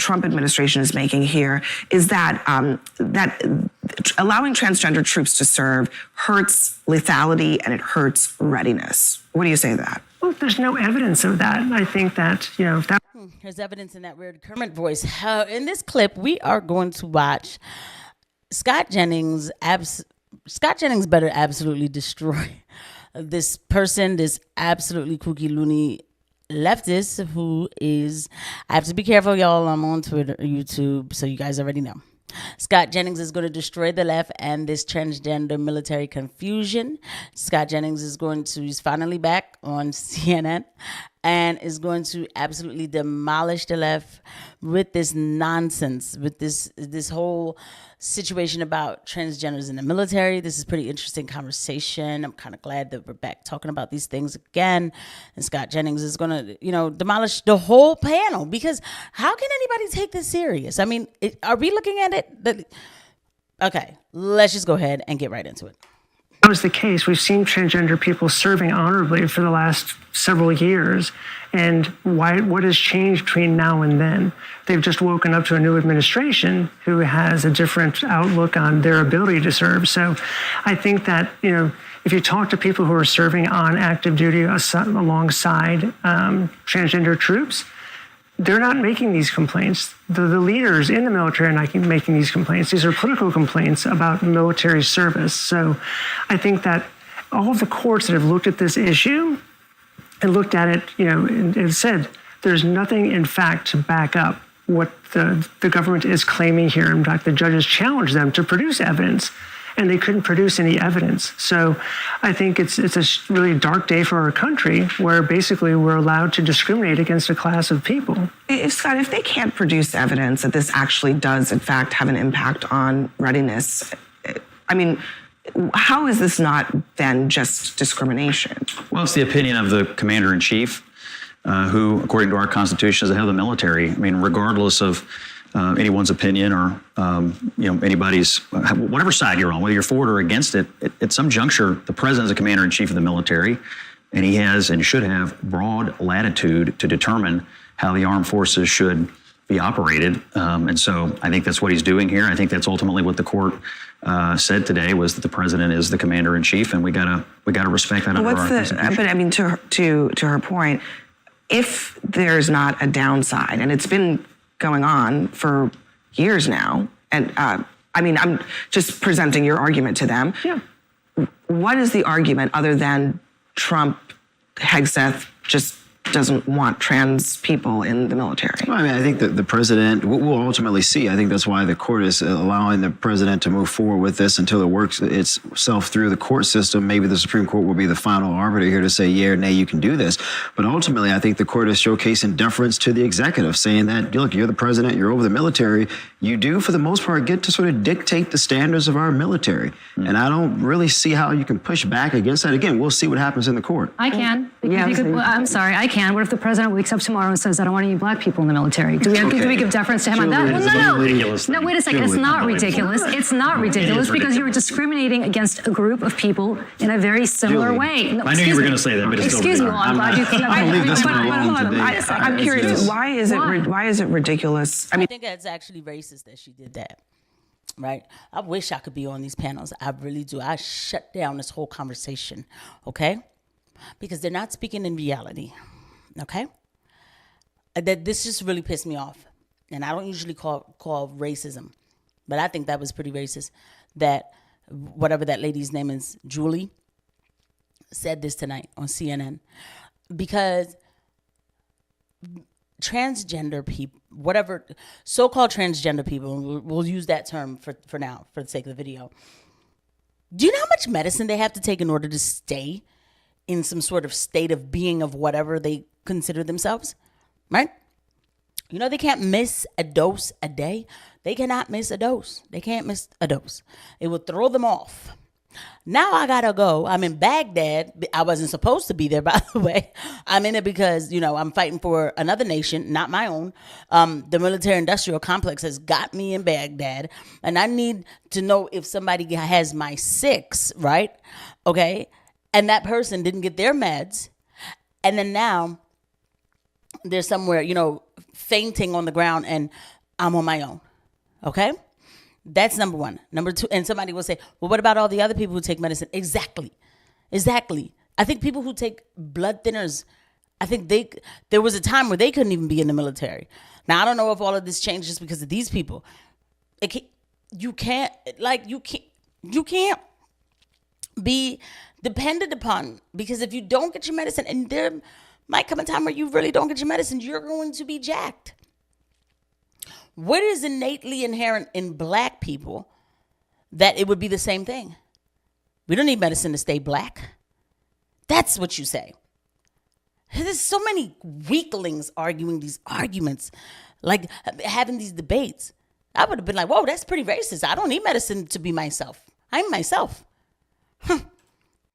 Trump administration is making here is that that allowing transgender troops to serve hurts lethality and it hurts readiness. What do you say to that? Well, there's no evidence of that. I think that, if that... There's evidence in that weird Kermit voice. In this clip, we are going to watch Scott Jennings. Scott Jennings better absolutely destroy this person, this absolutely kooky, loony leftist who is, I have to be careful, y'all. I'm on Twitter, YouTube, so you guys already know. Scott Jennings is going to destroy the left and this transgender military confusion. Scott Jennings he's finally back on CNN and is going to absolutely demolish the left with this nonsense, with this whole situation about transgenders in the military. This is a pretty interesting conversation. I'm kind of glad that we're back talking about these things again. And Scott Jennings is going to, demolish the whole panel, because how can anybody take this serious? I mean, are we looking at it? Okay, let's just go ahead and get right into it. That was the case. We've seen transgender people serving honorably for the last several years. And what has changed between now and then? They've just woken up to a new administration who has a different outlook on their ability to serve. So I think that, if you talk to people who are serving on active duty alongside transgender troops, they're not making these complaints. The leaders in the military are not making these complaints. These are political complaints about military service. So I think that all of the courts that have looked at this issue and looked at it, and said there's nothing in fact to back up what the government is claiming here. In fact, the judges challenged them to produce evidence, and they couldn't produce any evidence. So I think it's a really dark day for our country, where basically we're allowed to discriminate against a class of people. Scott, if they can't produce evidence that this actually does, in fact, have an impact on readiness, I mean, how is this not then just discrimination? Well, it's the opinion of the commander-in-chief, who, according to our Constitution, is the head of the military. I mean, regardless of anyone's opinion or anybody's, whatever side you're on, whether you're for it or against it, at some juncture, the president is the commander-in-chief of the military, and he has and should have broad latitude to determine how the armed forces should be operated. And so I think that's what he's doing here. I think that's ultimately what the court said today, was that the president is the commander-in-chief, and we gotta respect that. But I mean, to her point, if there's not a downside, and it's been going on for years now, and I'm just presenting your argument to them. Yeah. What is the argument other than Trump, Hegseth, just doesn't want trans people in the military? Well, I mean, I think that the president, we'll ultimately see. I think that's why the court is allowing the president to move forward with this until it works itself through the court system. Maybe the Supreme Court will be the final arbiter here to say, yeah or nay, you can do this. But ultimately, I think the court is showcasing deference to the executive, saying that, look, you're the president, you're over the military. You do, for the most part, get to sort of dictate the standards of our military. Mm-hmm. And I don't really see how you can push back against that. Again, we'll see what happens in the court. I can. I'm sorry, I can. What if the president wakes up tomorrow and says, I don't want any black people in the military? Do we give deference to him on that? Well, no, wait a second. It's not ridiculous. It's not ridiculous because you're discriminating against a group of people in a very similar way. No, I knew you were going to say that, but it's excuse me. Well, I'm glad you. I'm curious. Why is it ridiculous? I think it's actually racist that she did that. Right? I wish I could be on these panels. I really do. I shut down this whole conversation. Okay? Because they're not speaking in reality. Okay? That this just really pissed me off. And I don't usually call racism, but I think that was pretty racist that whatever that lady's name is, Julie, said this tonight on CNN. Because transgender people, whatever, so-called transgender people, we'll use that term for now, for the sake of the video. Do you know how much medicine they have to take in order to stay in some sort of state of being of whatever they consider themselves, right? You know, they can't miss a dose a day. They cannot miss a dose. They can't miss a dose. It will throw them off. Now I gotta go. I'm in Baghdad. I wasn't supposed to be there, by the way. I'm in it because, I'm fighting for another nation, not my own. The military-industrial complex has got me in Baghdad, and I need to know if somebody has my 6, right? Okay? And that person didn't get their meds. And then now they're somewhere, fainting on the ground and I'm on my own. Okay? That's number one. Number two, and somebody will say, well, what about all the other people who take medicine? Exactly. I think people who take blood thinners, there was a time where they couldn't even be in the military. Now, I don't know if all of this changed just because of these people. You can't be dependent upon, because if you don't get your medicine, and there might come a time where you really don't get your medicine, you're going to be jacked. What is innately inherent in black people that it would be the same thing? We don't need medicine to stay black. That's what you say. There's so many weaklings arguing these arguments, like having these debates. I would have been like, whoa, that's pretty racist. I don't need medicine to be myself. I'm myself.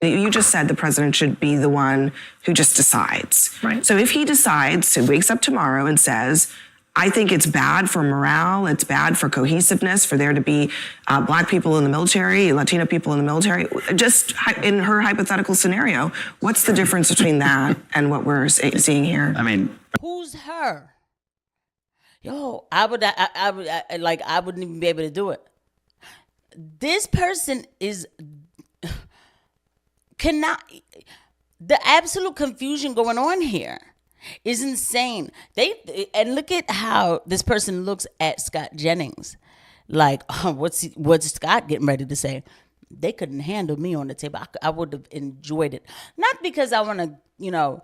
You just said the president should be the one who just decides. Right. So if he decides, he wakes up tomorrow and says, I think it's bad for morale, it's bad for cohesiveness, for there to be black people in the military, Latino people in the military. Just in her hypothetical scenario, what's the difference between that and what we're seeing here? I mean, who's her? Yo, I wouldn't even be able to do it. This person the absolute confusion going on here is insane. And look at how this person looks at Scott Jennings. Like, what's Scott getting ready to say? They couldn't handle me on the table. I would have enjoyed it. Not because I want to,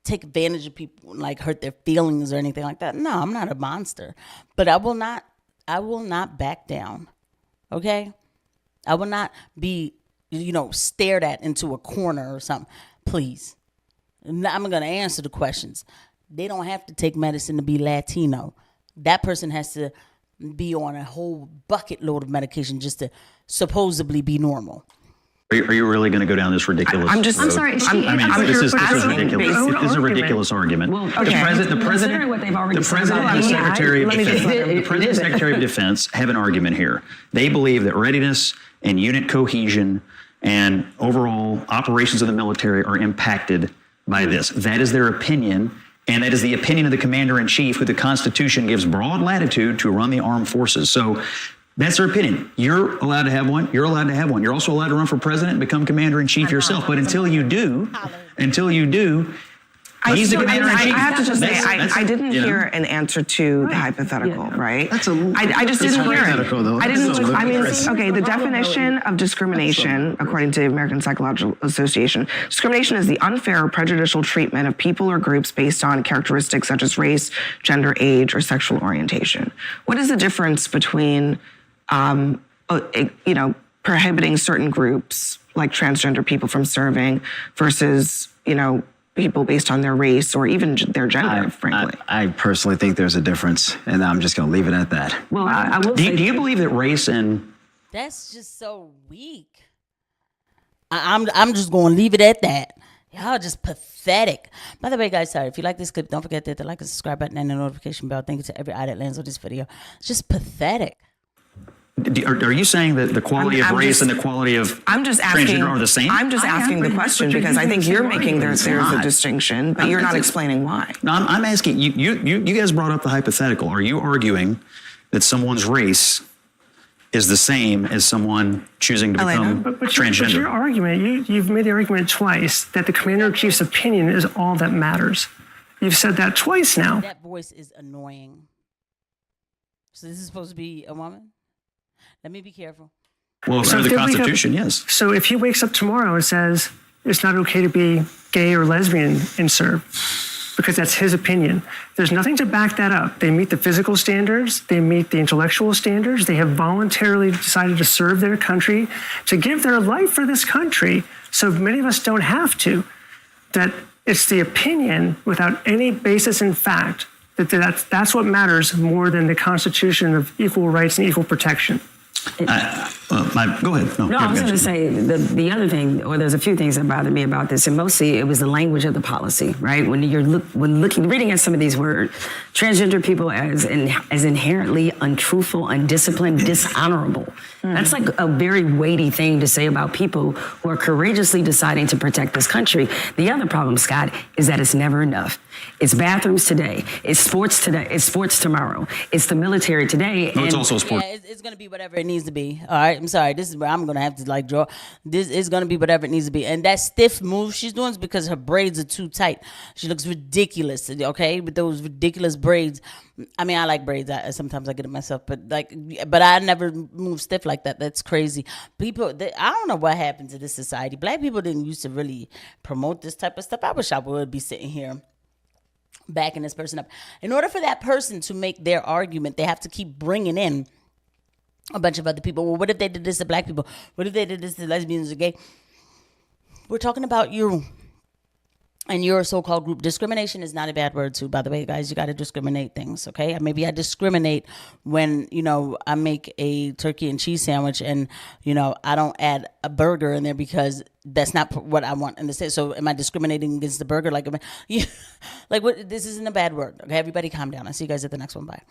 take advantage of people, like hurt their feelings or anything like that. No, I'm not a monster. But I will not back down. Okay? I will not be, stared at into a corner or something. Please. I'm going to answer the questions. They don't have to take medicine to be Latino. That person has to be on a whole bucket load of medication just to supposedly be normal. Are you really going to go down this ridiculous road? I'm sorry. This is ridiculous. This is a ridiculous argument. Well, the president, what they've already the president and the Secretary of Defense have an argument here. They believe that readiness and unit cohesion and overall operations of the military are impacted by this. That is their opinion, and that is the opinion of the Commander-in-Chief, who the Constitution gives broad latitude to run the armed forces. So that's their opinion. You're allowed to have one. You're allowed to have one. You're also allowed to run for president and become Commander-in-Chief yourself. But until you do, he's the Commander-in-Chief. I have to just say, I didn't hear an answer to the hypothetical, right? I just didn't hear it. The definition of discrimination, according to the American Psychological Association, discrimination is the unfair or prejudicial treatment of people or groups based on characteristics such as race, gender, age, or sexual orientation. What is the difference between, prohibiting certain groups, like transgender people, from serving versus, people based on their race or even their gender, frankly? I personally think there's a difference, and I'm just going to leave it at that. Well, I will say, do you believe that race and... That's just so weak. I'm just going to leave it at that. Y'all just pathetic. By the way, guys, sorry, if you like this clip, don't forget to hit the like and subscribe button and the notification bell. Thank you to every eye that lands on this video. It's just pathetic. Are you saying that the quality of race and the quality of transgender are the same? I'm just asking the question because I think you're making there's a distinction, but you're not explaining why. No, I'm asking, you guys brought up the hypothetical. Are you arguing that someone's race is the same as someone choosing to become transgender? But your argument, you've made the argument twice that the Commander-in-Chief's opinion is all that matters. You've said that twice now. That voice is annoying. So this is supposed to be a woman? Let me be careful. Well, under the Constitution, yes. So if he wakes up tomorrow and says it's not okay to be gay or lesbian and serve, because that's his opinion, there's nothing to back that up. They meet the physical standards. They meet the intellectual standards. They have voluntarily decided to serve their country, to give their life for this country. So many of us don't have to. That it's the opinion without any basis in fact that's what matters more than the Constitution of equal rights and equal protection. Go ahead. No, I was going to say the other thing, or there's a few things that bother me about this, and mostly it was the language of the policy, right? When you're reading at some of these words, transgender people as inherently untruthful, undisciplined, dishonorable. That's like a very weighty thing to say about people who are courageously deciding to protect this country. The other problem, Scott, is that it's never enough. It's bathrooms today. It's sports today. It's sports tomorrow. It's the military today. No, it's also a sport. Yeah, it's going to be whatever it needs to be. All right, I'm sorry. This is where I'm going to have to like draw. This is going to be whatever it needs to be. And that stiff move she's doing is because her braids are too tight. She looks ridiculous, okay, with those ridiculous braids. I mean, I like braids. Sometimes I get it myself, but I never move stiff like that. That's crazy. People, I don't know what happened to this society. Black people didn't used to really promote this type of stuff. I wish I would be sitting here backing this person up. In order for that person to make their argument, they have to keep bringing in a bunch of other people. Well, what if they did this to black people? What if they did this to lesbians or gay? We're talking about you and your so-called group. Discrimination is not a bad word too, by the way, guys. You got to discriminate things, okay? Maybe I discriminate when, I make a turkey and cheese sandwich and, I don't add a burger in there because that's not what I want in the state. So am I discriminating against the burger? Like what? This isn't a bad word, okay? Everybody calm down. I'll see you guys at the next one. Bye.